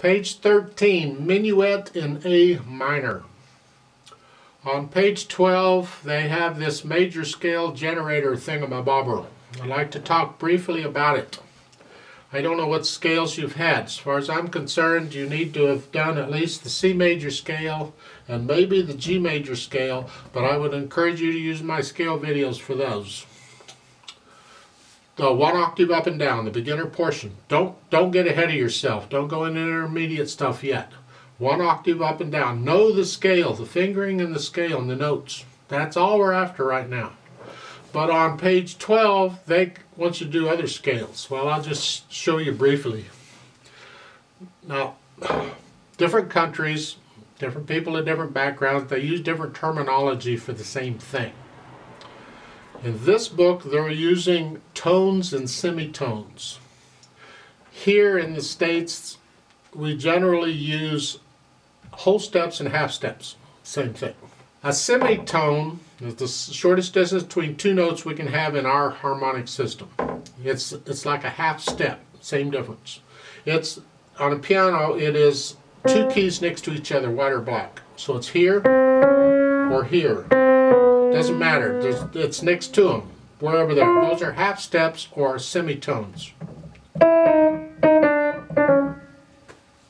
Page 13, Menuet in A minor. On page 12, they have this major scale generator thingamabobber. I'd like to talk briefly about it. I don't know what scales you've had. As far as I'm concerned, you need to have done at least the C major scale and maybe the G major scale, but I would encourage you to use my scale videos for those. The one octave up and down, the beginner portion. Don't get ahead of yourself. Don't go into intermediate stuff yet. One octave up and down. Know the scale, the fingering and the scale and the notes. That's all we're after right now. But on page 12, they want you to do other scales. Well, I'll just show you briefly. Now, different countries, different people in different backgrounds, they use different terminology for the same thing. In this book, they're using tones and semitones. Here in the States, we generally use whole steps and half steps. Same thing. A semitone is the shortest distance between two notes we can have in our harmonic system. It's like a half step, same difference. It's on a piano, it is two keys next to each other, white or black. So it's here or here. Doesn't matter. It's next to them, wherever they are. Those are half steps or semitones.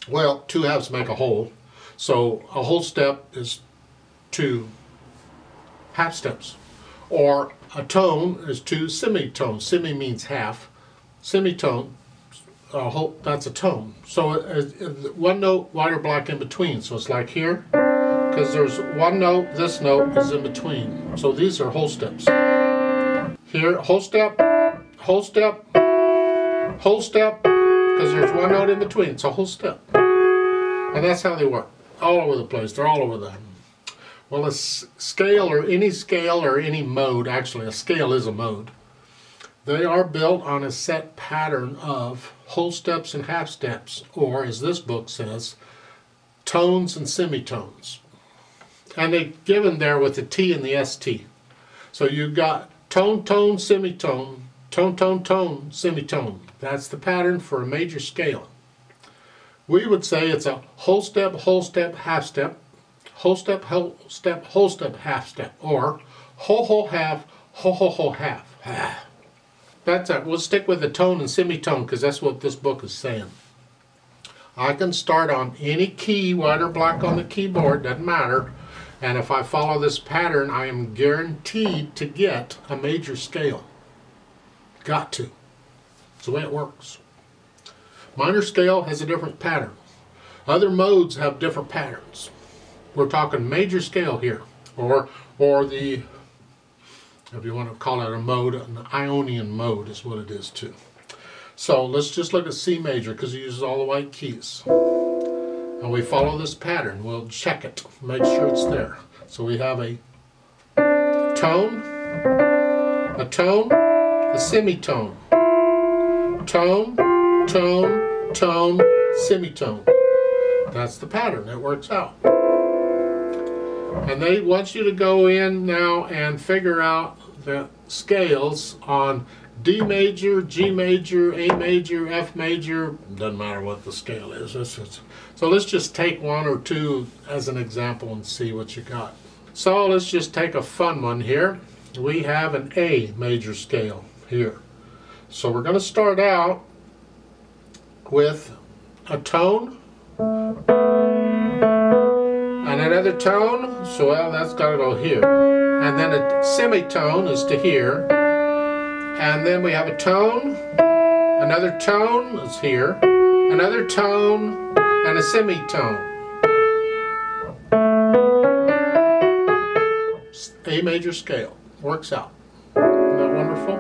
Well, two halves make a whole. So a whole step is two half steps. Or a tone is two semitones. Semi means half. Semitone, that's a tone. So one note, white or black in between. So it's like here. Because there's one note, this note is in between. So these are whole steps. Here, whole step, whole step, whole step, because there's one note in between. It's a whole step. And that's how they work. All over the place. They're all over them. Well, a scale or any mode, actually a scale is a mode, they are built on a set pattern of whole steps and half steps, or as this book says, tones and semitones. And they're given there with the T and the ST. So you've got tone, tone, semitone, tone, tone, tone, semitone. That's the pattern for a major scale. We would say it's a whole step, half step, whole step, whole step, whole step, half step, or whole, half, whole, half. That's it. We'll stick with the tone and semitone because that's what this book is saying. I can start on any key, white or black on the keyboard, doesn't matter. And if I follow this pattern, I am guaranteed to get a major scale. Got to. It's the way it works. Minor scale has a different pattern. Other modes have different patterns. We're talking major scale here. Or the, if you want to call it a mode, an Ionian mode is what it is too. So let's just look at C major because it uses all the white keys. And we follow this pattern. We'll check it, make sure it's there. So we have a tone, a semitone, tone, tone, tone, semitone. That's the pattern. It works out. And they want you to go in now and figure out the scales on D major, G major, A major, F major, doesn't matter what the scale is. So let's just take one or two as an example and see what you got. So let's just take a fun one here. We have an A major scale here. So we're going to start out with a tone and another tone. So well, that's got to go here. And then a semitone is to here. And then we have a tone, another tone is here, another tone, and a semitone. A major scale. Works out. Isn't that wonderful?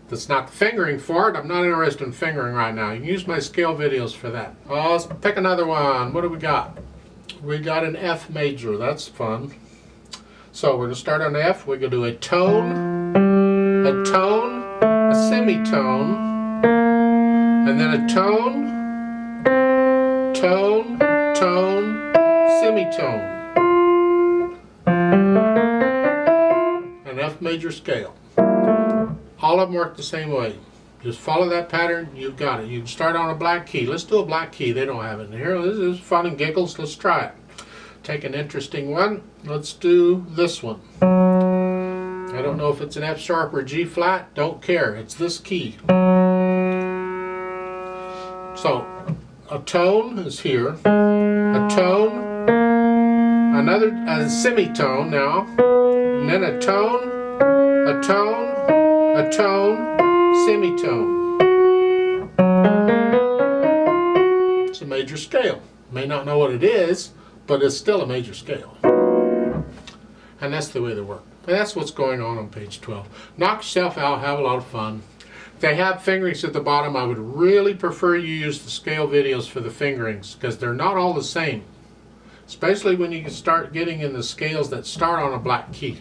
That's not the fingering for it. I'm not interested in fingering right now. You can use my scale videos for that. Oh, let's pick another one. What do we got? We got an F major. That's fun. So we're going to start on F. We're going to do a tone, a semitone, and then a tone, tone, tone, semitone. An F major scale. All of them work the same way. Just follow that pattern, you've got it. You can start on a black key. Let's do a black key. They don't have it in here. This is fun and giggles. Let's try it. Take an interesting one. Let's do this one. I don't know if it's an F sharp or G flat. Don't care. It's this key. So a tone is here. A tone. Another a semitone now. And then a tone. A tone. A tone. Semitone. It's a major scale. May not know what it is, but it's still a major scale. And that's the way they work. And that's what's going on page 12. Knock yourself out, have a lot of fun. If they have fingerings at the bottom, I would really prefer you use the scale videos for the fingerings, because they're not all the same. Especially when you start getting in the scales that start on a black key.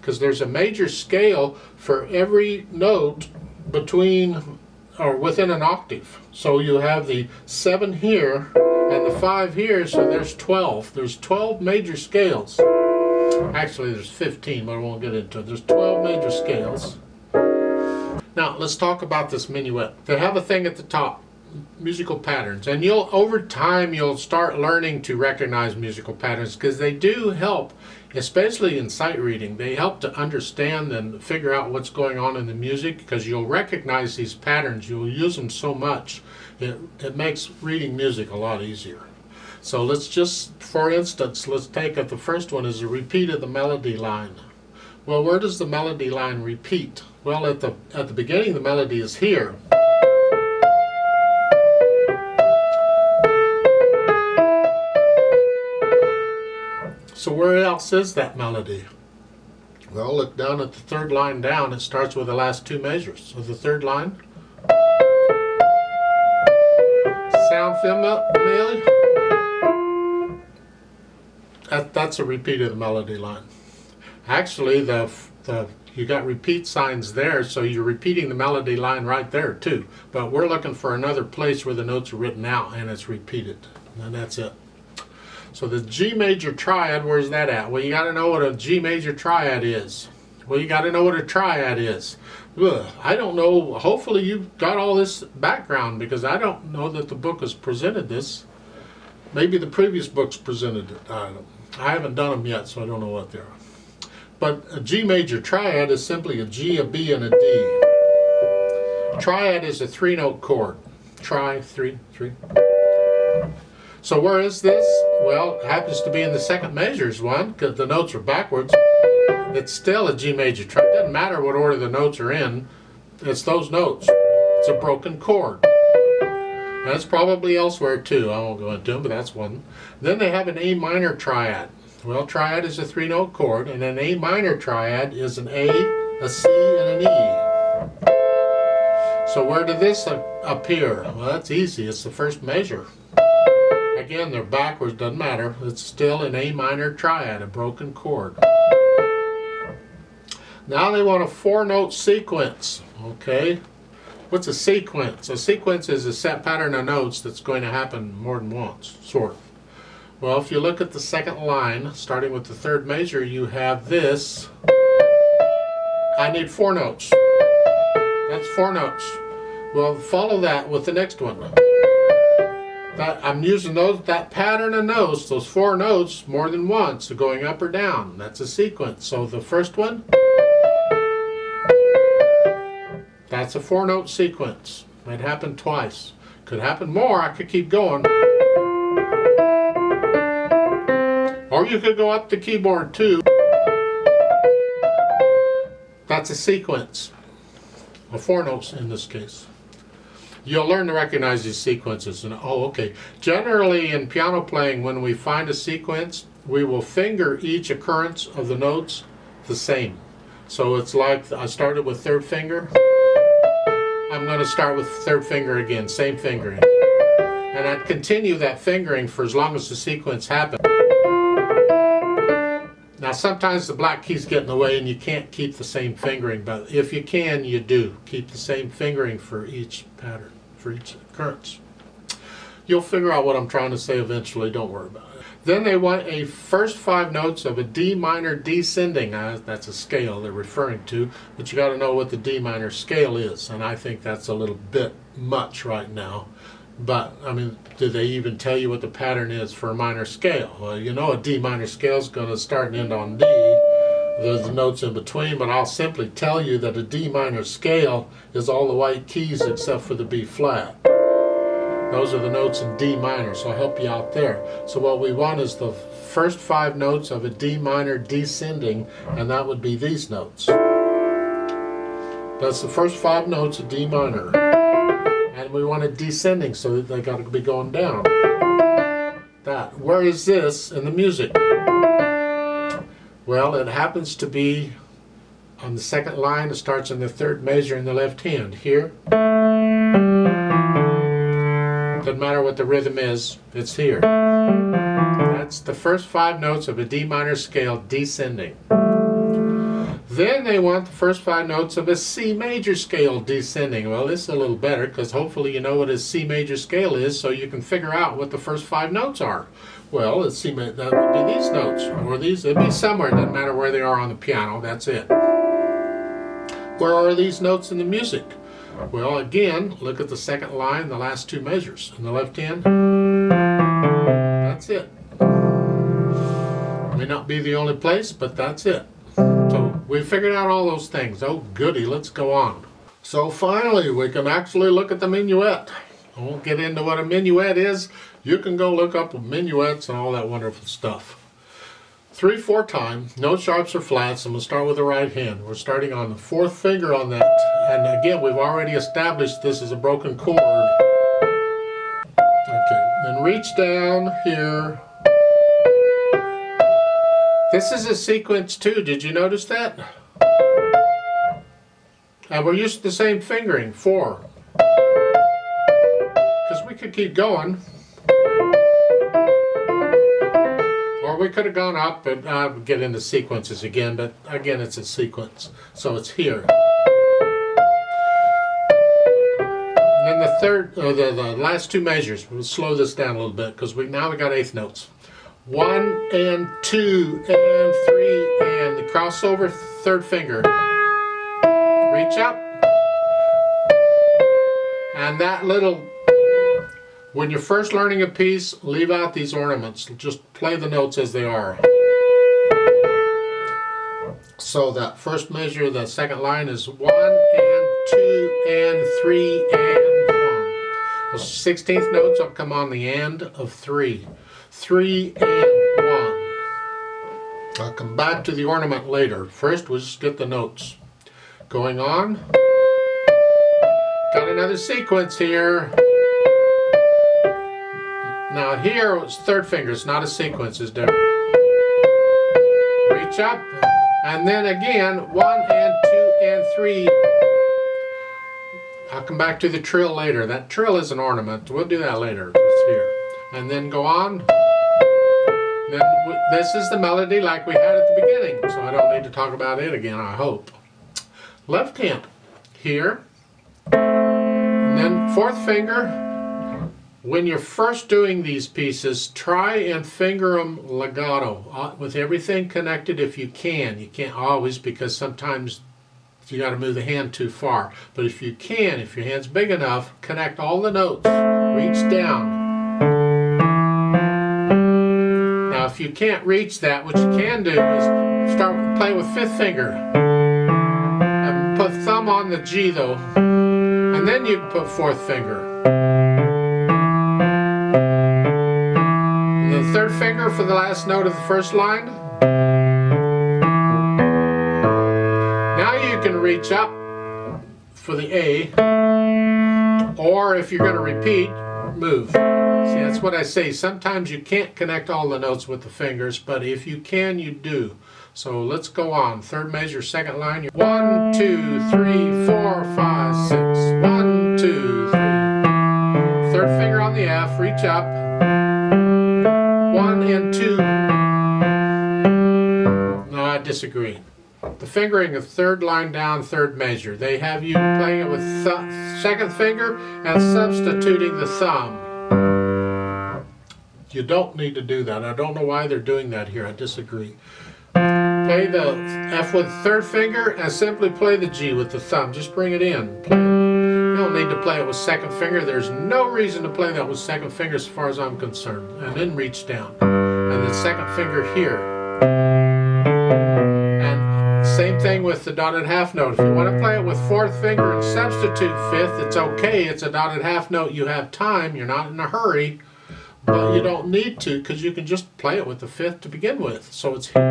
Because there's a major scale for every note between or within an octave. So you have the 7 here and the 5 here, so there's 12. There's 12 major scales. Actually there's 15, but I won't get into it. There's 12 major scales. Now let's talk about this Menuet. They have a thing at the top, musical patterns, and over time you'll start learning to recognize musical patterns, because they do help, especially in sight reading. They help to understand and figure out what's going on in the music, because you'll recognize these patterns. You'll use them so much. It makes reading music a lot easier. So let's just, for instance, let's take the first one is a repeat of the melody line. Well, where does the melody line repeat? Well, at the beginning the melody is here. So where else is that melody? Well, look down at the third line down. It starts with the last 2 measures. So the third line. Sound familiar? That's a repeat of the melody line. Actually, you got repeat signs there, so you're repeating the melody line right there too. But we're looking for another place where the notes are written out and it's repeated. And that's it. So the G major triad, where's that at? Well, you got to know what a G major triad is. Well, you got to know what a triad is. Ugh, I don't know. Hopefully you've got all this background, because I don't know that the book has presented this. Maybe the previous books presented it. I haven't done them yet, so I don't know what they are. But a G major triad is simply a G, a B, and a D. Triad is a 3-note chord. Tri, 3, 3. So where is this? Well, it happens to be in the second measures one, because the notes are backwards. It's still a G major triad. It doesn't matter what order the notes are in. It's those notes. It's a broken chord. That's probably elsewhere too. I won't go into them, but that's one. Then they have an A minor triad. Well, triad is a 3-note chord, and an A minor triad is an A, a C, and an E. So where did this appear? Well, that's easy. It's the first measure. Again, they're backwards, doesn't matter. It's still an A minor triad, a broken chord. Now they want a 4-note sequence. Okay, what's a sequence? A sequence is a set pattern of notes that's going to happen more than once, sort of. Well, if you look at the second line, starting with the third measure, you have this. I need 4 notes. That's 4 notes. Well, follow that with the next one. I'm using that pattern of notes, those 4 notes, more than once, so going up or down. That's a sequence. So the first one, that's a 4-note sequence. Might happen twice. Could happen more. I could keep going. Or you could go up the keyboard too. That's a sequence. Well, 4 notes in this case. You'll learn to recognize these sequences. And oh, okay. Generally in piano playing, when we find a sequence, we will finger each occurrence of the notes the same. So it's like I started with third finger. I'm going to start with third finger again, same fingering. And I'd continue that fingering for as long as the sequence happened. Now sometimes the black keys get in the way and you can't keep the same fingering, but if you can, you do. Keep the same fingering for each pattern, for each occurrence. You'll figure out what I'm trying to say eventually, don't worry about it. Then they want a first 5 notes of a D minor descending. That's a scale they're referring to, but you got to know what the D minor scale is, and I think that's a little bit much right now. But, I mean, do they even tell you what the pattern is for a minor scale? Well, you know a D minor scale is going to start and end on D. There's the notes in between, but I'll simply tell you that a D minor scale is all the white keys except for the B flat. Those are the notes in D minor, so I'll help you out there. So what we want is the first 5 notes of a D minor descending, and that would be these notes. That's the first 5 notes of D minor. And we want it descending, so that they got to be going down. That. Where is this in the music? Well, it happens to be on the second line. It starts in the 3rd measure in the left hand. Here. Doesn't matter what the rhythm is, it's here. That's the first 5 notes of a D minor scale descending. Then they want the first 5 notes of a C major scale descending. Well, this is a little better because hopefully you know what a C major scale is, so you can figure out what the first 5 notes are. Well, that would be these notes, or these. It'd be somewhere. It doesn't matter where they are on the piano. That's it. Where are these notes in the music? Well, again, look at the second line, the last 2 measures. In the left hand, that's it. May not be the only place, but that's it. So we figured out all those things. Oh, goody, let's go on. So finally, we can actually look at the minuet. I won't get into what a minuet is. You can go look up minuets and all that wonderful stuff. 3/4 time, no sharps or flats, and we'll start with the right hand. We're starting on the 4th finger on that. And again, we've already established this is a broken chord. Okay, then reach down here. This is a sequence too, did you notice that? And we're used to the same fingering, 4. Because we could keep going. Or we could have gone up, and I would get into sequences again, but again it's a sequence. So it's here. And then the third, the last 2 measures, we'll slow this down a little bit because now we got 8th notes. 1 and 2 and 3 and the crossover 3rd finger. Reach up. And that little, when you're first learning a piece, leave out these ornaments. Just play the notes as they are. So that first measure, the second line is 1 and 2 and 3 and 1. The 16th notes will come on the end of 3. 3 and 1. I'll come back to the ornament later. First, we'll just get the notes. Going on. Got another sequence here. Now here, it's 3rd finger. It's not a sequence. It's different. Reach up. And then again, 1 and 2 and 3. I'll come back to the trill later. That trill is an ornament. We'll do that later. Just here. And then go on. Then this is the melody like we had at the beginning, so I don't need to talk about it again, I hope. Left hand. Here. And then 4th finger. When you're first doing these pieces, try and finger them legato, with everything connected if you can. You can't always, because sometimes you got to move the hand too far. But if you can, if your hand's big enough, connect all the notes. Reach down. Now if you can't reach that, what you can do is start playing with 5th finger. And put thumb on the G though. And then you can put 4th finger. And the 3rd finger for the last note of the first line. Now you can reach up for the A. Or if you're going to repeat, move. See, that's what I say. Sometimes you can't connect all the notes with the fingers, but if you can, you do. So let's go on. 3rd measure, 2nd line. 1, 2, 3, 4, 5, 6. 1, 2, 3. 3rd finger on the F. Reach up. 1 and 2. No, I disagree. The fingering of 3rd line down, 3rd measure. They have you playing it with 2nd finger and substituting the thumb. You don't need to do that. I don't know why they're doing that here. I disagree. Play the F with the third finger and simply play the G with the thumb. Just bring it in. Play it. You don't need to play it with second finger. There's no reason to play that with second finger as far as I'm concerned. And then reach down. And the second finger here. And same thing with the dotted half note. If you want to play it with fourth finger and substitute fifth, it's okay. It's a dotted half note. You have time. You're not in a hurry. But you don't need to, because you can just play it with the fifth to begin with. So it's here.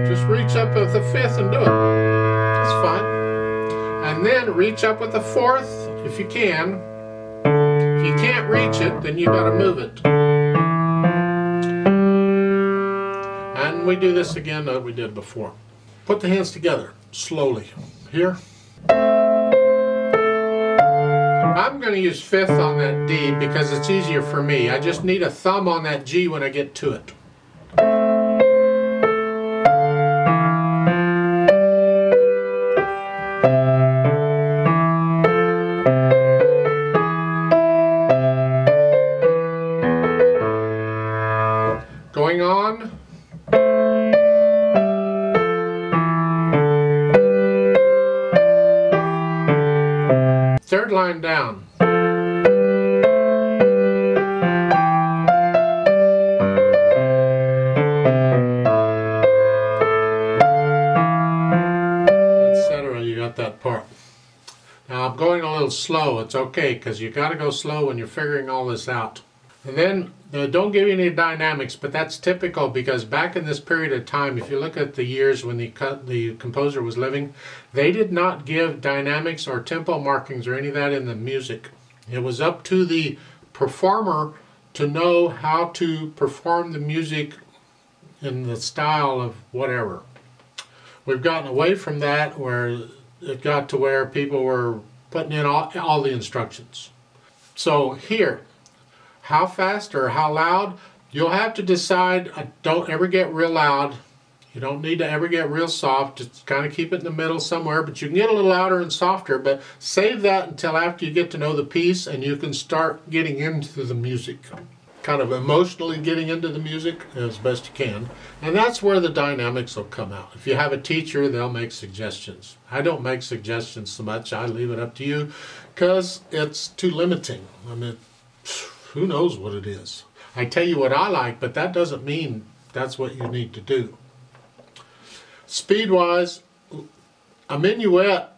Just reach up with the fifth and do it. That's fine. And then reach up with the fourth if you can. If you can't reach it, then you got to move it. And we do this again that we did before. Put the hands together slowly. Here. I'm going to use fifth on that D because it's easier for me. I just need a thumb on that G when I get to it. Going on. Third line down. Etc. You got that part. Now I'm going a little slow. It's okay because you got to go slow when you're figuring all this out. And then don't give you any dynamics, but that's typical because back in this period of time, if you look at the years when the composer was living, they did not give dynamics or tempo markings or any of that in the music. It was up to the performer to know how to perform the music in the style of whatever. We've gotten away from that where it got to where people were putting in all the instructions. So here, how fast or how loud, you'll have to decide. Don't ever get real loud. You don't need to ever get real soft. Just kind of keep it in the middle somewhere, but you can get a little louder and softer, but save that until after you get to know the piece and you can start getting into the music. Kind of emotionally getting into the music as best you can. And that's where the dynamics will come out. If you have a teacher, they'll make suggestions. I don't make suggestions so much. I leave it up to you because it's too limiting. I mean, who knows what it is? I tell you what I like, but that doesn't mean that's what you need to do. Speed-wise, a minuet,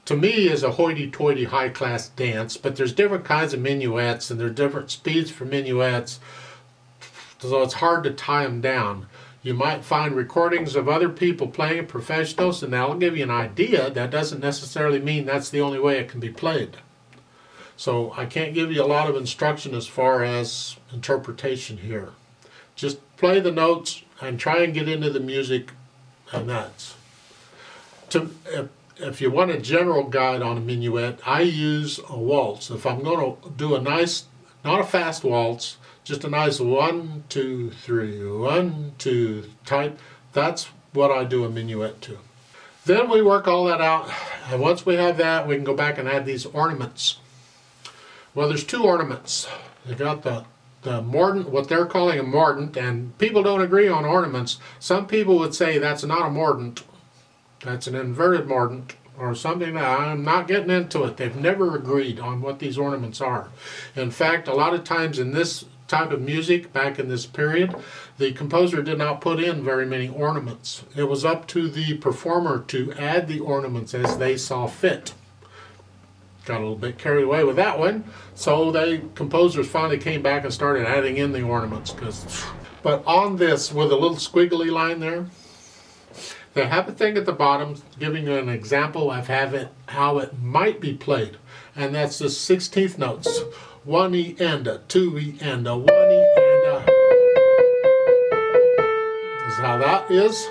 to me, is a hoity-toity high-class dance, but there's different kinds of minuets, and there's different speeds for minuets, so it's hard to tie them down. You might find recordings of other people playing, professionals, and that'll give you an idea. That doesn't necessarily mean that's the only way it can be played. So I can't give you a lot of instruction as far as interpretation here. Just play the notes and try and get into the music, and that's. If you want a general guide on a minuet, I use a waltz. If I'm going to do a nice, not a fast waltz, just a nice 1, 2, 3, 1, 2 type, that's what I do a minuet to. Then we work all that out, and once we have that, we can go back and add these ornaments. Well, there's two ornaments. You got the mordant, what they're calling a mordant, and people don't agree on ornaments. Some people would say that's not a mordant. That's an inverted mordant or something. That I'm not getting into it. They've never agreed on what these ornaments are. In fact, a lot of times in this type of music, back in this period, the composer did not put in very many ornaments. It was up to the performer to add the ornaments as they saw fit. Got a little bit carried away with that one, so the composers finally came back and started adding in the ornaments. But on this, with a little squiggly line there, they have a thing at the bottom giving you an example of how it might be played, and that's the 16th notes. 1 E and a, 2 E and a, 1 E and a. This is how that is.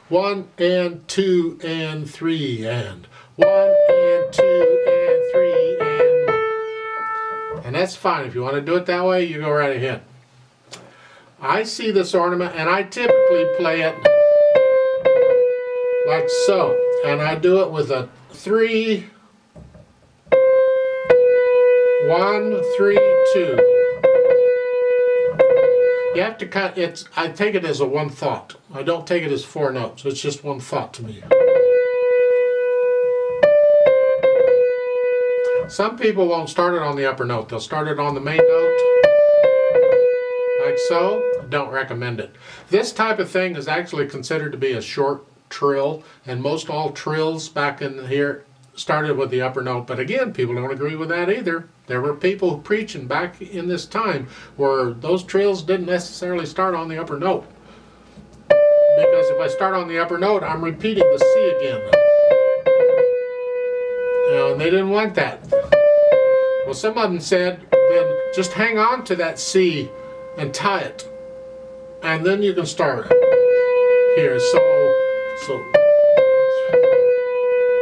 1 and 2 and 3 and 1 and 2 and 3 and that's fine. If you want to do it that way, you go right ahead. I see this ornament and I typically play it like so, and I do it with a 3, 1, 3, 2. You have to cut it. I take it as a one thought. I don't take it as 4 notes. It's just one thought to me. Some people won't start it on the upper note. They'll start it on the main note, like so. I don't recommend it. This type of thing is actually considered to be a short trill, and most all trills back in here started with the upper note. But again, people don't agree with that either. There were people preaching back in this time where those trills didn't necessarily start on the upper note. Because if I start on the upper note, I'm repeating the C again. And they didn't want that. Well, some of them said, then just hang on to that C and tie it. And then you can start here. So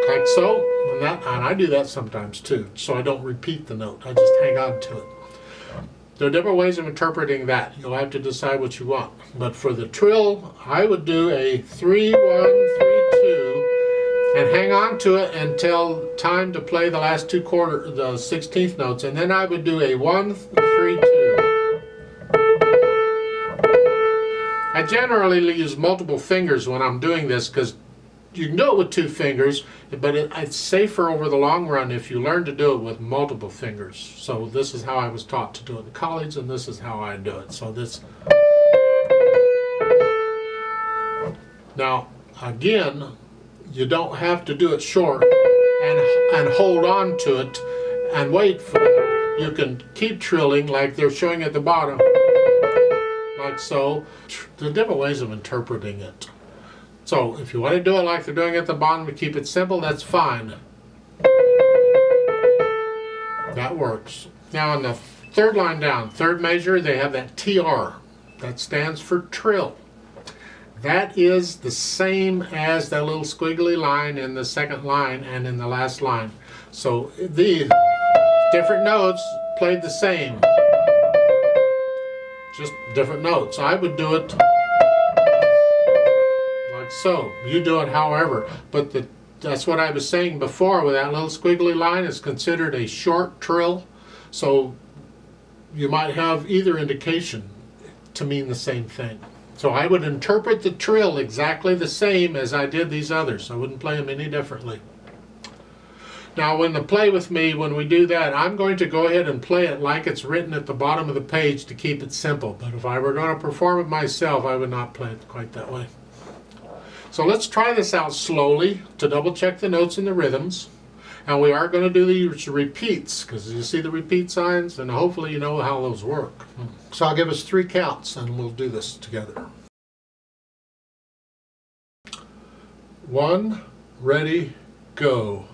like so. And I do that sometimes too, so I don't repeat the note. I just hang on to it. There are different ways of interpreting that. You'll have to decide what you want. But for the trill, I would do a 3, 1, 3, 2, and hang on to it until time to play the last the 16th notes, and then I would do a 1, 3, 2. I generally use multiple fingers when I'm doing this because you can do it with 2 fingers, but it's safer over the long run if you learn to do it with multiple fingers. So this is how I was taught to do it in college, and this is how I do it. So this. Now, again, you don't have to do it short and hold on to it and wait for it. You can keep trilling like they're showing at the bottom, like so. There are different ways of interpreting it. So if you want to do it like they're doing at the bottom to keep it simple, that's fine. That works. Now on the 3rd line down, 3rd measure, they have that TR. That stands for trill. That is the same as that little squiggly line in the 2nd line and in the last line. So these different notes played the same. Just different notes. I would do it so. You do it however, but that's what I was saying before with that little squiggly line is considered a short trill, so you might have either indication to mean the same thing. So I would interpret the trill exactly the same as I did these others. I wouldn't play them any differently. Now when we do that, I'm going to go ahead and play it like it's written at the bottom of the page to keep it simple, but if I were going to perform it myself, I would not play it quite that way. So let's try this out slowly to double check the notes and the rhythms. And we are going to do these repeats because you see the repeat signs, and hopefully you know how those work. So I'll give us 3 counts and we'll do this together. 1, ready, go.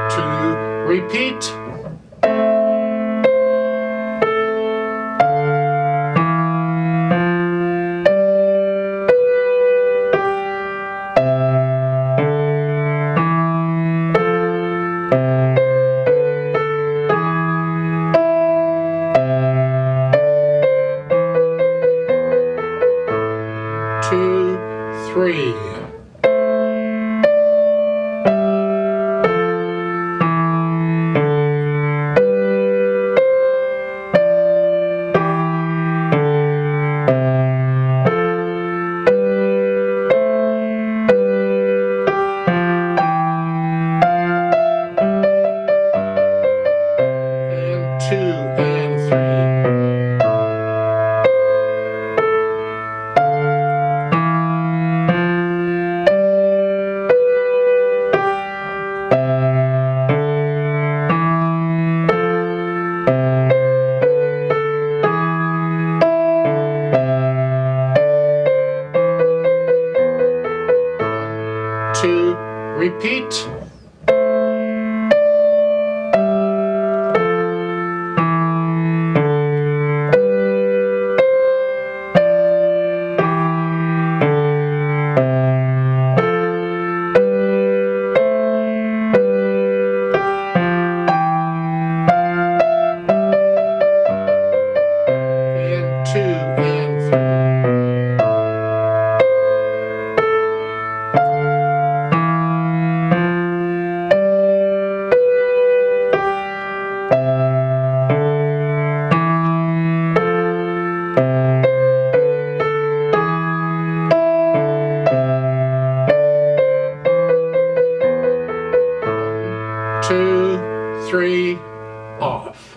2, repeat. 2, 3. Repeat. 2, 3, off.